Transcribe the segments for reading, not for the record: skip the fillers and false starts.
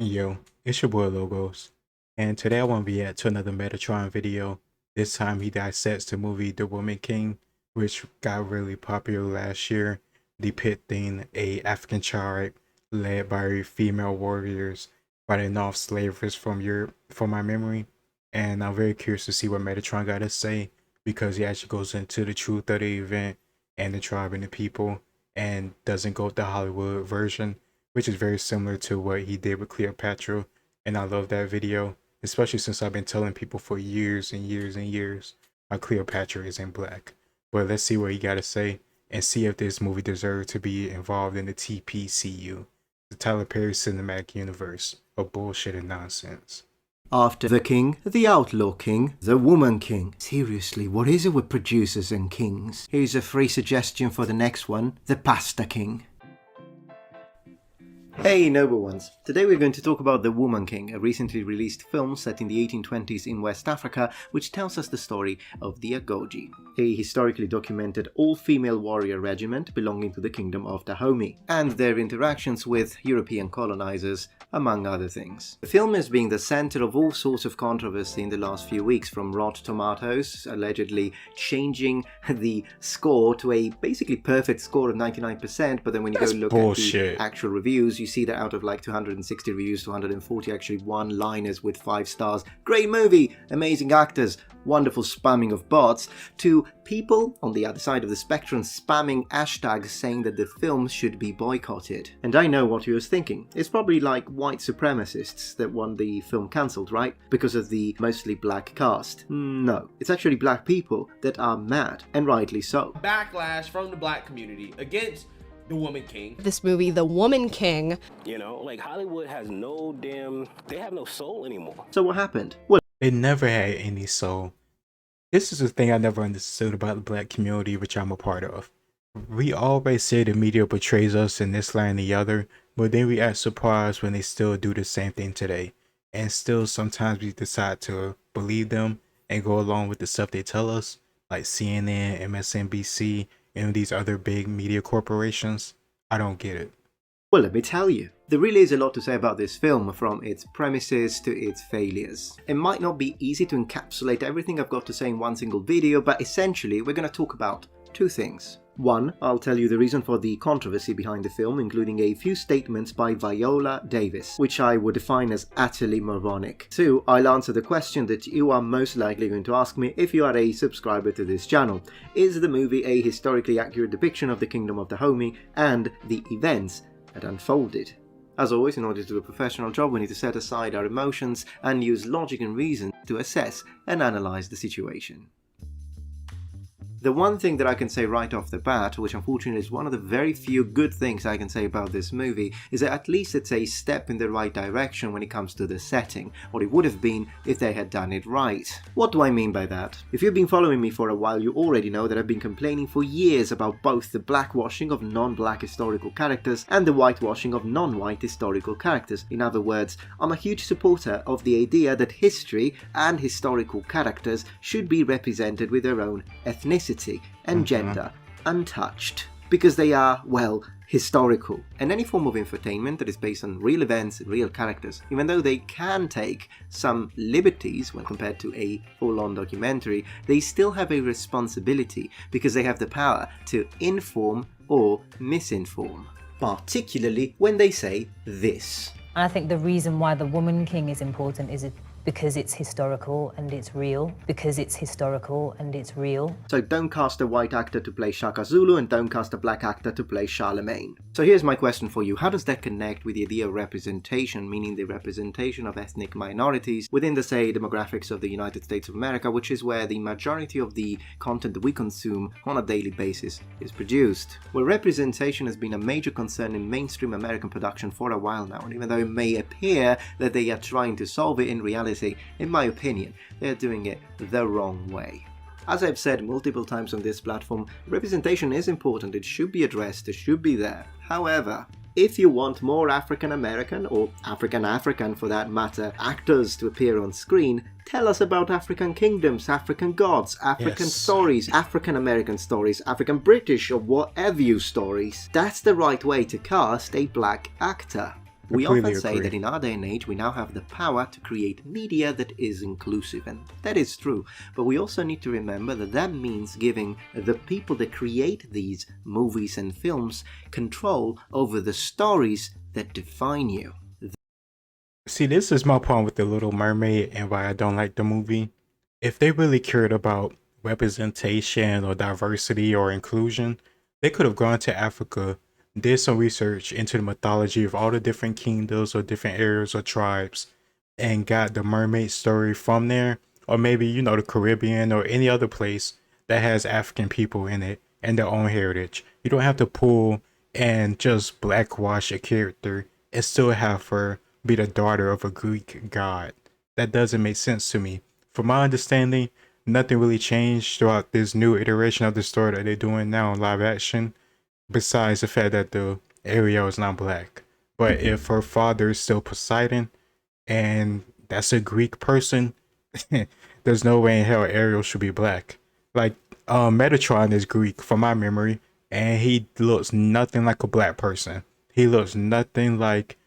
Yo, it's your boy Logos, and today I want to react to another Metatron video. This time he dissects the movie The Woman King, which got really popular last year, depicting a African tribe led by female warriors fighting off slavers from Europe, from my memory. And I'm very curious to see what Metatron got to say, because he actually goes into the truth of the event and the tribe and the people, and doesn't go with the Hollywood version, which is very similar to what he did with Cleopatra. And I love that video, especially since I've been telling people for years and years and years how Cleopatra isn't black. But let's see what he got to say and see if this movie deserves to be involved in the TPCU, the Tyler Perry Cinematic Universe of bullshit and nonsense. After the king, the outlaw king, the woman king. Seriously, what is it with producers and kings? Here's a free suggestion for the next one, the pasta king. Hey noble ones, today we're going to talk about The Woman King, a recently released film set in the 1820s in West Africa, which tells us the story of the Agoji, a historically documented all-female warrior regiment belonging to the kingdom of Dahomey, and their interactions with European colonizers, among other things. The film is being the center of all sorts of controversy in the last few weeks, from Rotten Tomatoes allegedly changing the score to a basically perfect score of 99%, but then when you That's go look bullshit. at the actual reviews, you see that out of like 260 reviews, 240 actually one-liners with 5 stars. Great movie, amazing actors, wonderful spamming of bots, to people on the other side of the spectrum spamming hashtags saying that the film should be boycotted. And I know what you was thinking. It's probably like white supremacists that want the film cancelled, right? Because of the mostly black cast. No, it's actually black people that are mad, and rightly so. Backlash from the black community against The Woman King. This movie, The Woman King. You know, like Hollywood has they have no soul anymore. So what happened? Well, They never had any soul. This is the thing I never understood about the black community, which I'm a part of. We always say the media portrays us in this light and the other, but then we act surprised when they still do the same thing today. And still sometimes we decide to believe them and go along with the stuff they tell us, like CNN, MSNBC, and these other big media corporations. I don't get it. Well, let me tell you, there really is a lot to say about this film, from its premises to its failures. It might not be easy to encapsulate everything I've got to say in one single video, but essentially we're going to talk about 2 things. 1, I'll tell you the reason for the controversy behind the film, including a few statements by Viola Davis, which I would define as utterly moronic. 2, I'll answer the question that you are most likely going to ask me if you are a subscriber to this channel. Is the movie a historically accurate depiction of the Kingdom of Dahomey and the events that unfolded? As always, in order to do a professional job, we need to set aside our emotions and use logic and reason to assess and analyze the situation. The one thing that I can say right off the bat, which unfortunately is one of the very few good things I can say about this movie, is that at least it's a step in the right direction when it comes to the setting, or it would have been if they had done it right. What do I mean by that? If you've been following me for a while, you already know that I've been complaining for years about both the blackwashing of non-black historical characters and the whitewashing of non-white historical characters. In other words, I'm a huge supporter of the idea that history and historical characters should be represented with their own ethnicity and gender untouched, because they are, well, historical. And any form of infotainment that is based on real events and real characters, even though they can take some liberties when compared to a full-on documentary, they still have a responsibility, because they have the power to inform or misinform, particularly when they say this. I think the reason why The Woman King is important is because it's historical and it's real. Because it's historical and it's real. So don't cast a white actor to play Shaka Zulu and don't cast a black actor to play Charlemagne. So here's my question for you. How does that connect with the idea of representation, meaning the representation of ethnic minorities within the, say, demographics of the United States of America, which is where the majority of the content that we consume on a daily basis is produced? Well, representation has been a major concern in mainstream American production for a while now, and even though it may appear that they are trying to solve it, in reality, in my opinion, they are doing it the wrong way. As I've said multiple times on this platform, representation is important, it should be addressed, it should be there. However, if you want more African American, or African for that matter, actors to appear on screen, tell us about African kingdoms, African gods, African stories, African American stories, African British or whatever you stories. That's the right way to cast a black actor. We Completely often say agree. that in our day and age we now have the power to create media that is inclusive, and that is true, but we also need to remember that that means giving the people that create these movies and films control over the stories that define you. See, this is my problem with The Little Mermaid and why I don't like the movie. If they really cared about representation or diversity or inclusion, they could have gone to Africa, did some research into the mythology of all the different kingdoms or different areas or tribes, and got the mermaid story from there. Or maybe, you know, the Caribbean or any other place that has African people in it and their own heritage. You don't have to pull and just blackwash a character and still have her be the daughter of a Greek god. That doesn't make sense to me. From my understanding, nothing really changed throughout this new iteration of the story that they're doing now in live action, besides the fact that the Ariel is not black. But if her father is still Poseidon, and that's a Greek person, there's no way in hell Ariel should be black. Like, Metatron is Greek from my memory, and he looks nothing like a black person. He looks nothing like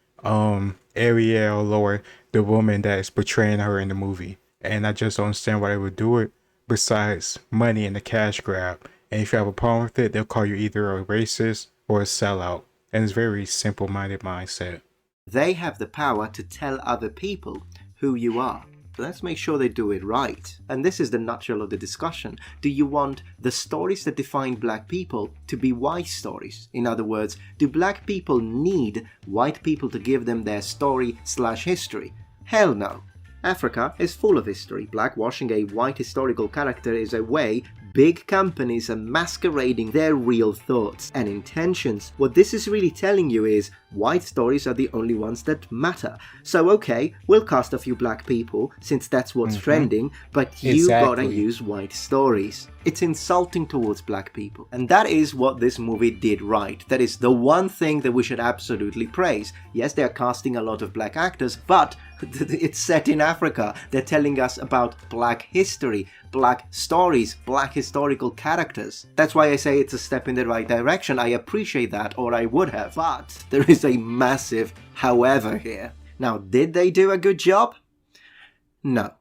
Ariel or the woman that is portraying her in the movie. And I just don't understand why they would do it, besides money and the cash grab. And if you have a problem with it, they'll call you either a racist or a sellout. And it's very simple-minded mindset. They have the power to tell other people who you are. So let's make sure they do it right. And this is the nutshell of the discussion. Do you want the stories that define black people to be white stories? In other words, do black people need white people to give them their story/history? Hell no. Africa is full of history. Blackwashing a white historical character is a way big companies are masquerading their real thoughts and intentions. What this is really telling you is white stories are the only ones that matter. So okay, we'll cast a few black people since that's what's trending, but you gotta Exactly. use white stories. It's insulting towards black people. And that is what this movie did right. That is the one thing that we should absolutely praise. Yes, they're casting a lot of black actors, but it's set in Africa. They're telling us about black history, black stories, black historical characters. That's why I say it's a step in the right direction. I appreciate that, or I would have. But there is a massive however here. Now, did they do a good job? No.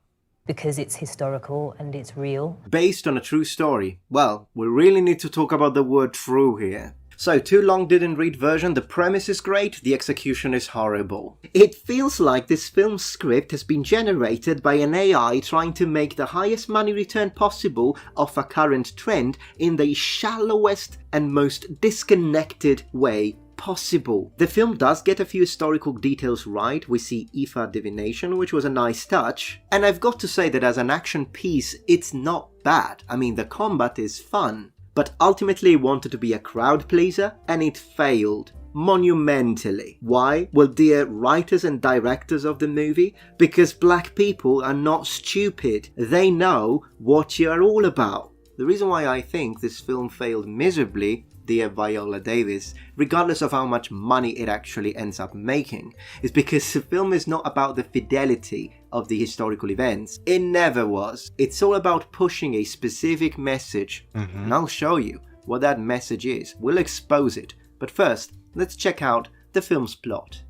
Because it's historical and it's real. Based on a true story. Well, we really need to talk about the word true here. So, too long didn't read version, the premise is great, the execution is horrible. It feels like this film's script has been generated by an AI trying to make the highest money return possible off a current trend in the shallowest and most disconnected way possible. The film does get a few historical details right. We see Ifa divination, which was a nice touch. And I've got to say that as an action piece, it's not bad. I mean, the combat is fun. But ultimately it wanted to be a crowd pleaser, and it failed. Monumentally. Why? Well, dear writers and directors of the movie, because black people are not stupid. They know what you're all about. The reason why I think this film failed miserably, dear Viola Davis, regardless of how much money it actually ends up making, is because the film is not about the fidelity of the historical events. It never was. It's all about pushing a specific message, and I'll show you what that message is. We'll expose it. But first, let's check out the film's plot.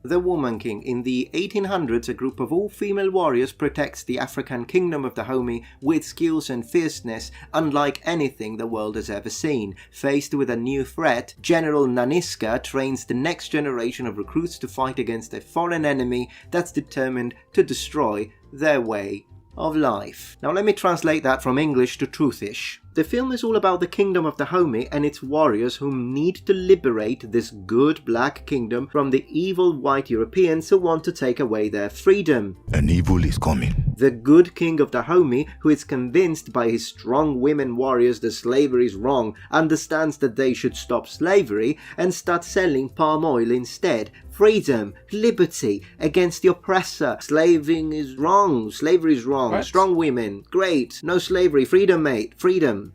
The Woman King. In the 1800s, a group of all-female warriors protects the African kingdom of Dahomey with skills and fierceness unlike anything the world has ever seen. Faced with a new threat, General Naniska trains the next generation of recruits to fight against a foreign enemy that's determined to destroy their way of life. Now let me translate that from English to Truthish. The film is all about the kingdom of Dahomey and its warriors who need to liberate this good black kingdom from the evil white Europeans who want to take away their freedom. An evil is coming. The good king of Dahomey, who is convinced by his strong women warriors that slavery is wrong, understands that they should stop slavery and start selling palm oil instead. Freedom, liberty, against the oppressor. Slaving is wrong. Slavery is wrong. What? Strong women. Great. No slavery. Freedom, mate. Freedom.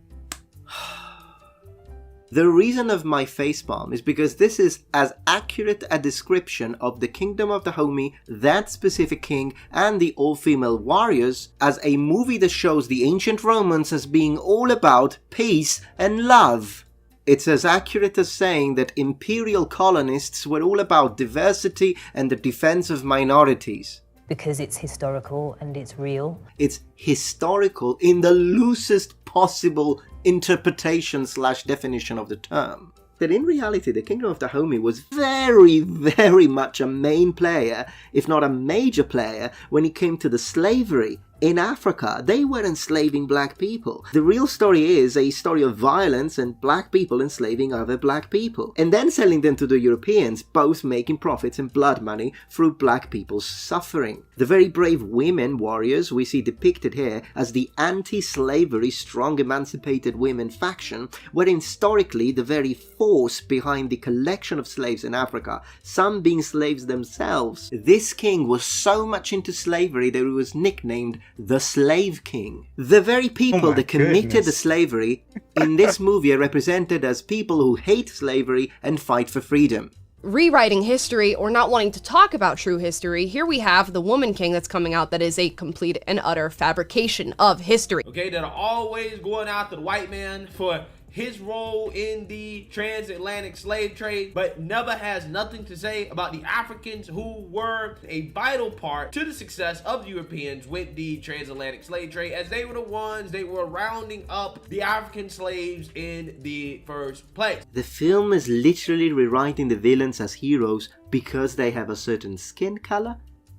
The reason of my facepalm is because this is as accurate a description of the kingdom of Dahomey, that specific king, and the all-female warriors as a movie that shows the ancient Romans as being all about peace and love. It's as accurate as saying that imperial colonists were all about diversity and the defense of minorities. Because it's historical and it's real. It's historical in the loosest possible interpretation/definition of the term. That in reality, the Kingdom of Dahomey was very, very much a main player, if not a major player, when it came to the slavery in Africa. They were enslaving black people. The real story is a story of violence and black people enslaving other black people, and then selling them to the Europeans, both making profits and blood money through black people's suffering. The very brave women warriors we see depicted here as the anti-slavery, strong emancipated women faction were historically the very force behind the collection of slaves in Africa, some being slaves themselves. This king was so much into slavery that he was nicknamed the Slave King. The very people that committed the slavery in this movie are represented as people who hate slavery and fight for freedom. Rewriting history or not wanting to talk about true history, here we have The Woman King that's coming out that is a complete and utter fabrication of history. Okay, that are always going after the white man for his role in the transatlantic slave trade, but never has nothing to say about the Africans who were a vital part to the success of the Europeans with the transatlantic slave trade, as they were the ones they were rounding up the African slaves in the first place. The film is literally rewriting the villains as heroes because they have a certain skin color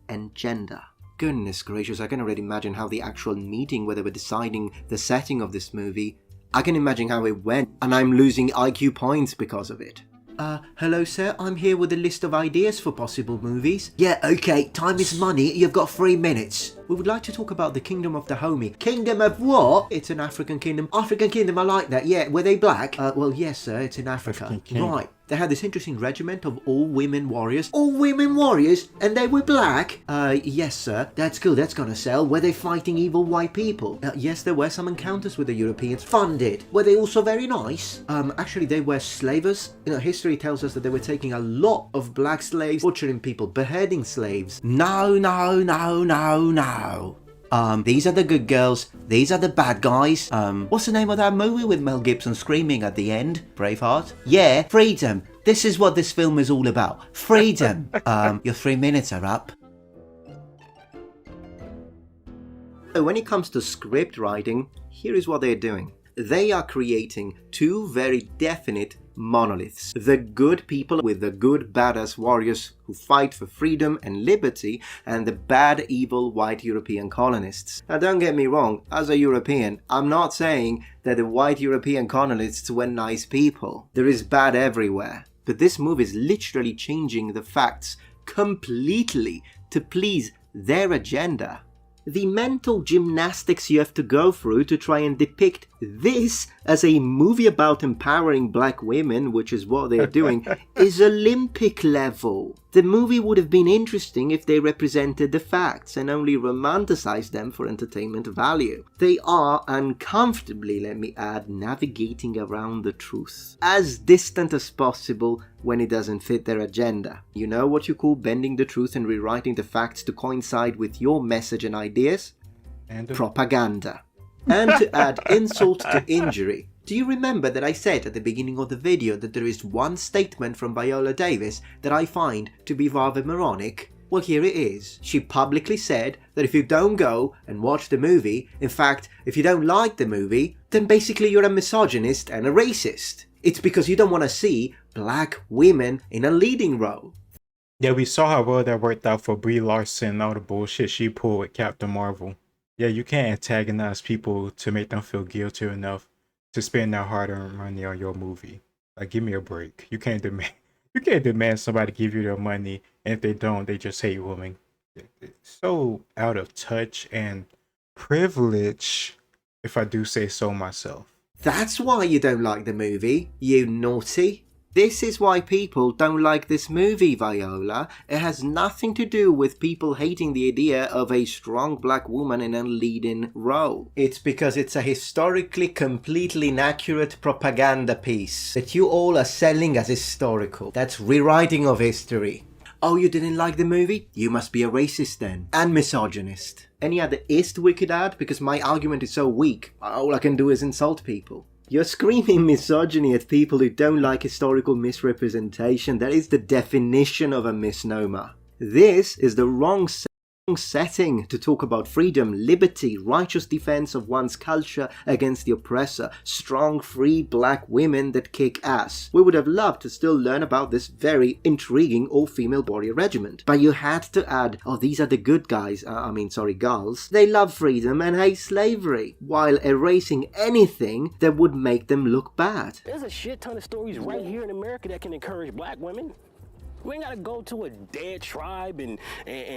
and gender. Goodness gracious, I can already imagine how the actual meeting where they were deciding the setting of this movie, I can imagine how it went, and I'm losing IQ points because of it. Hello sir, I'm here with a list of ideas for possible movies. Yeah, okay, time is money, you've got 3 minutes. We would like to talk about the Kingdom of Dahomey. Kingdom of what? It's an African kingdom. African kingdom, I like that, yeah. Were they black? Well, yes sir, it's in Africa. Right. They had this interesting regiment of all women warriors. All women warriors? And they were black? Yes sir. That's good, that's gonna sell. Were they fighting evil white people? Yes, there were some encounters with the Europeans. Funded. Were they also very nice? Actually they were slavers. You know, history tells us that they were taking a lot of black slaves, butchering people, beheading slaves. No. These are the good girls, these are the bad guys. What's the name of that movie with Mel Gibson screaming at the end? Braveheart? Yeah, freedom. This is what this film is all about. Freedom. Your 3 minutes are up. When it comes to script writing, here is what they're doing. They are creating two very definite monoliths. The good people with the good badass warriors who fight for freedom and liberty, and the bad evil white European colonists. Now don't get me wrong, as a European, I'm not saying that the white European colonists were nice people. There is bad everywhere. But this movie is literally changing the facts completely to please their agenda. The mental gymnastics you have to go through to try and depict this as a movie about empowering black women, which is what they're doing, is Olympic level. The movie would have been interesting if they represented the facts and only romanticized them for entertainment value. They are uncomfortably, let me add, navigating around the truth, as distant as possible when it doesn't fit their agenda. You know what you call bending the truth and rewriting the facts to coincide with your message and ideas? Propaganda. And to add insult to injury, do you remember that I said at the beginning of the video that there is one statement from Viola Davis that I find to be rather moronic? Well, here it is. She publicly said that if you don't go and watch the movie, in fact, if you don't like the movie, then basically you're a misogynist and a racist. It's because you don't want to see black women in a leading role. Yeah, we saw how well that worked out for Brie Larson and all the bullshit she pulled with Captain Marvel. Yeah, you can't antagonize people to make them feel guilty enough to spend their hard-earned money on your movie. Like, give me a break. You can't demand somebody give you their money, and if they don't, they just hate women. It's so out of touch and privilege, if I do say so myself. That's why you don't like the movie, you naughty. This is why people don't like this movie, Viola. It has nothing to do with people hating the idea of a strong black woman in a leading role. It's because it's a historically completely inaccurate propaganda piece that you all are selling as historical. That's rewriting of history. Oh, you didn't like the movie? You must be a racist then. And misogynist. Any other ist we could add? Because my argument is so weak, all I can do is insult people. You're screaming misogyny at people who don't like historical misrepresentation. That is the definition of a misnomer. This is the wrong setting to talk about freedom, liberty, righteous defense of one's culture against the oppressor, strong, free black women that kick ass. We would have loved to still learn about this very intriguing all-female warrior regiment, but you had to add, oh, these are the good guys, girls. They love freedom and hate slavery, while erasing anything that would make them look bad. There's a shit ton of stories right here in America that can encourage black women. We ain't gotta go to a dead tribe and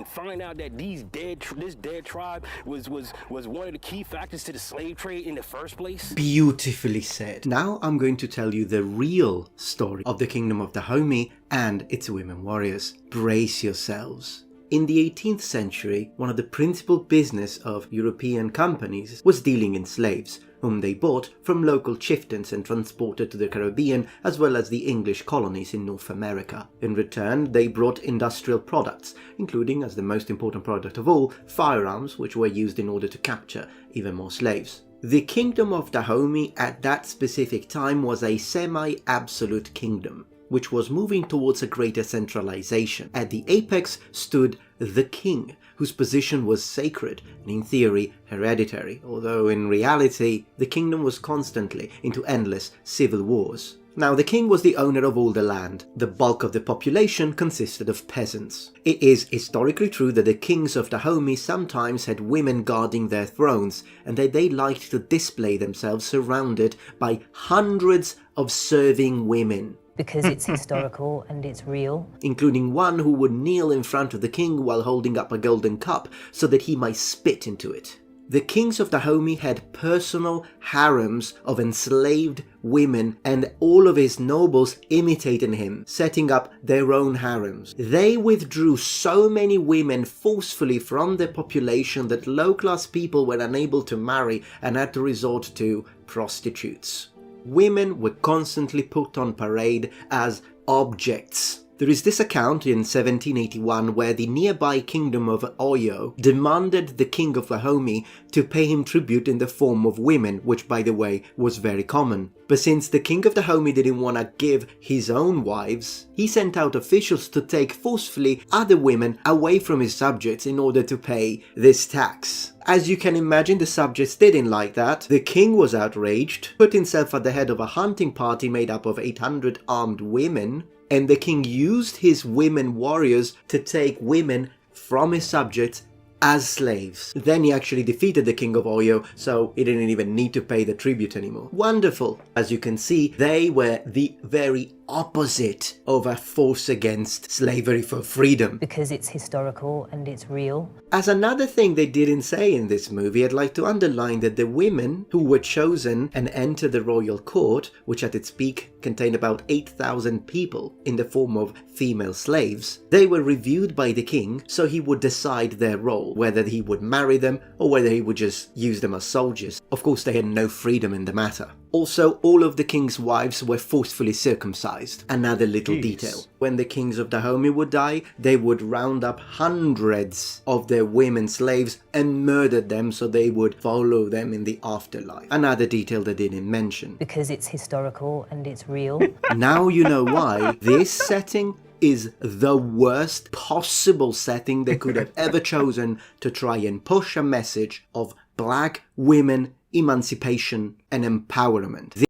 find out that this dead tribe was one of the key factors to the slave trade in the first place. Beautifully said. Now I'm going to tell you the real story of the Kingdom of Dahomey and its women warriors. Brace yourselves. In the 18th century, one of the principal business of European companies was dealing in slaves, whom they bought from local chieftains and transported to the Caribbean as well as the English colonies in North America. In return, they brought industrial products, including, as the most important product of all, firearms, which were used in order to capture even more slaves. The Kingdom of Dahomey at that specific time was a semi-absolute kingdom, which was moving towards a greater centralization. At the apex stood the king, whose position was sacred and in theory hereditary, although in reality the kingdom was constantly into endless civil wars. Now, the king was the owner of all the land. The bulk of the population consisted of peasants. It is historically true that the kings of Dahomey sometimes had women guarding their thrones, and that they liked to display themselves surrounded by hundreds of serving women. Because it's historical and it's real. Including one who would kneel in front of the king while holding up a golden cup so that he might spit into it. The kings of Dahomey had personal harems of enslaved women, and all of his nobles imitated him, setting up their own harems. They withdrew so many women forcefully from their population that low-class people were unable to marry and had to resort to prostitutes. Women were constantly put on parade as objects. There is this account in 1781 where the nearby kingdom of Oyo demanded the king of Dahomey to pay him tribute in the form of women, which by the way was very common. But since the king of Dahomey didn't want to give his own wives, he sent out officials to take forcefully other women away from his subjects in order to pay this tax. As you can imagine, the subjects didn't like that. The king was outraged, put himself at the head of a hunting party made up of 800 armed women, and the king used his women warriors to take women from his subjects as slaves. Then he actually defeated the king of Oyo, so he didn't even need to pay the tribute anymore. Wonderful. As you can see, they were the very opposite of a force against slavery for freedom. Because it's historical and it's real. As another thing they didn't say in this movie, I'd like to underline that the women who were chosen and entered the royal court, which at its peak contained about 8,000 people in the form of female slaves, they were reviewed by the king so he would decide their role, whether he would marry them or whether he would just use them as soldiers. Of course, they had no freedom in the matter. Also, all of the king's wives were forcefully circumcised. Another little detail. When the kings of Dahomey would die, they would round up hundreds of their women slaves and murder them so they would follow them in the afterlife. Another detail they didn't mention. Because it's historical and it's real. Now you know why this setting is the worst possible setting they could have ever chosen to try and push a message of black women emancipation and empowerment.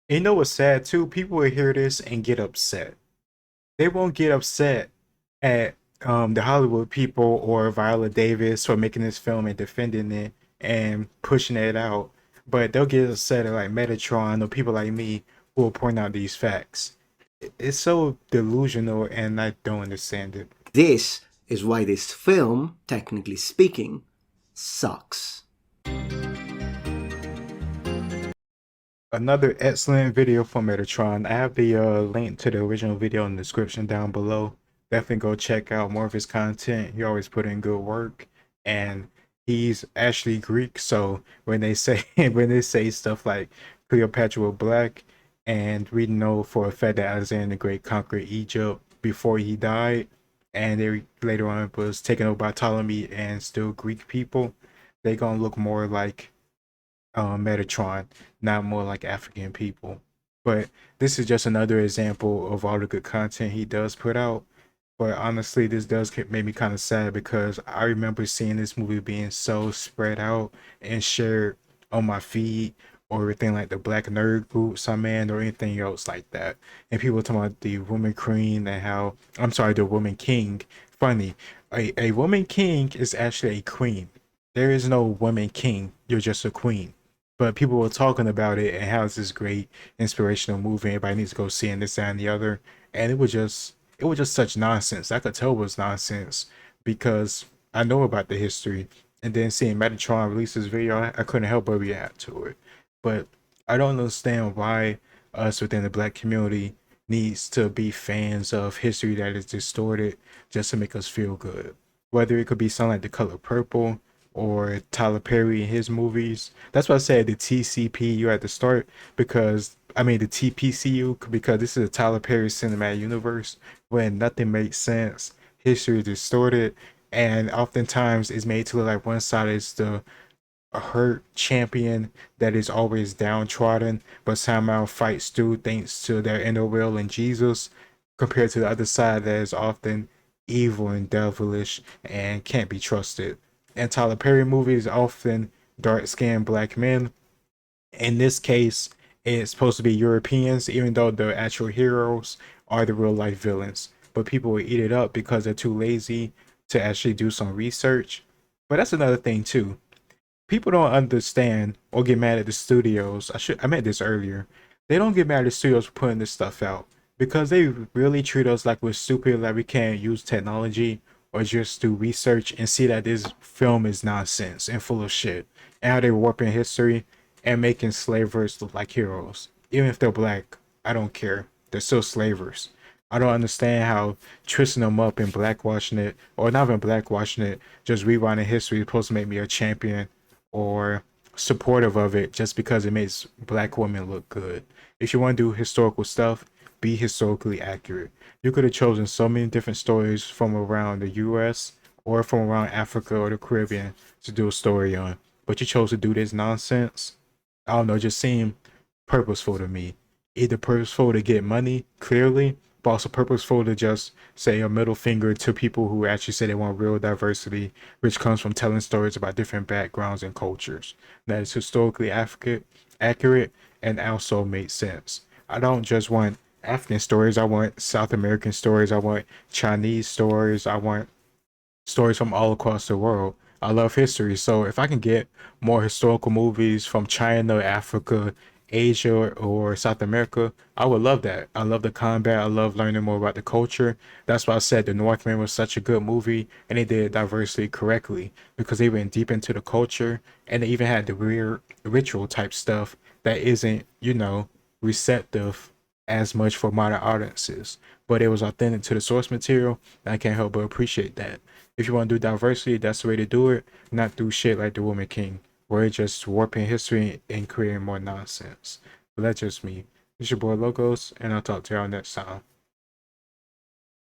You know what's sad too? People will hear this and get upset. They won't get upset at the Hollywood people or Viola Davis for making this film and defending it and pushing it out, but they'll get upset at like Metatron or people like me who will point out these facts. It's so delusional and I don't understand it. This is why this film, technically speaking, sucks. Another excellent video from Metatron. I have the link to the original video in the description down below. Definitely go check out more of his content. He always put in good work, and he's actually Greek. So when they say stuff like Cleopatra was black, and we know for a fact that Alexander the Great conquered Egypt before he died, and they later on was taken over by Ptolemy and still Greek people, they gonna look more like Metatron, not more like African people. But this is just another example of all the good content he does put out. But honestly, this does make me kind of sad because I remember seeing this movie being so spread out and shared on my feed or everything like the Black Nerd groups I'm in or anything else like that. And people talking about the Woman Queen and how, I'm sorry, the Woman King. Funny, a woman king is actually a queen. There is no woman king. You're just a queen. But people were talking about it and how it's this great inspirational movie. Everybody needs to go see and this, that, and the other. And it was just such nonsense. I could tell it was nonsense because I know about the history. And then seeing Metatron release this video, I couldn't help but react to it. But I don't understand why us within the black community needs to be fans of history that is distorted just to make us feel good. Whether it could be something like The Color Purple or Tyler Perry in his movies. That's why I said the TCPU at the start, because I mean the TPCU, because this is a Tyler Perry cinematic universe when nothing makes sense, history is distorted, and oftentimes it's made to look like one side is the hurt champion that is always downtrodden, but somehow fights through thanks to their inner will in Jesus, compared to the other side that is often evil and devilish and can't be trusted. And Tyler Perry movies often dark-skinned black men. In this case, it's supposed to be Europeans, even though the actual heroes are the real life villains. But people will eat it up because they're too lazy to actually do some research. But that's another thing too. People don't understand or get mad at the studios. I meant this earlier. They don't get mad at the studios for putting this stuff out because they really treat us like we're stupid, like we can't use technology or just do research and see that this film is nonsense and full of shit. And how they're warping history and making slavers look like heroes. Even if they're black, I don't care. They're still slavers. I don't understand how twisting them up and blackwashing it, or not even blackwashing it, just rewriting history is supposed to make me a champion or supportive of it just because it makes black women look good. If you want to do historical stuff, be historically accurate. You could have chosen so many different stories from around the US or from around Africa or the Caribbean to do a story on, but you chose to do this nonsense. I don't know, it just seemed purposeful to me. Either purposeful to get money, clearly, but also purposeful to just say a middle finger to people who actually say they want real diversity, which comes from telling stories about different backgrounds and cultures. That is historically accurate, and also makes sense. I don't just want African stories, I want South American stories, I want Chinese stories, I want stories from all across the world. I love history, so if I can get more historical movies from China, Africa, Asia, or South America, I would love that. I love the combat. I love learning more about the culture. That's why I said The Northman was such a good movie, and they did diversity correctly because they went deep into the culture, and they even had the weird ritual type stuff that isn't, receptive as much for modern audiences, but it was authentic to the source material, and I can't help but appreciate that. If you want to do diversity, that's the way to do it, not do shit like The Woman King, where it's just warping history and creating more nonsense. But that's just me. It's your boy Logos, and I'll talk to y'all next time.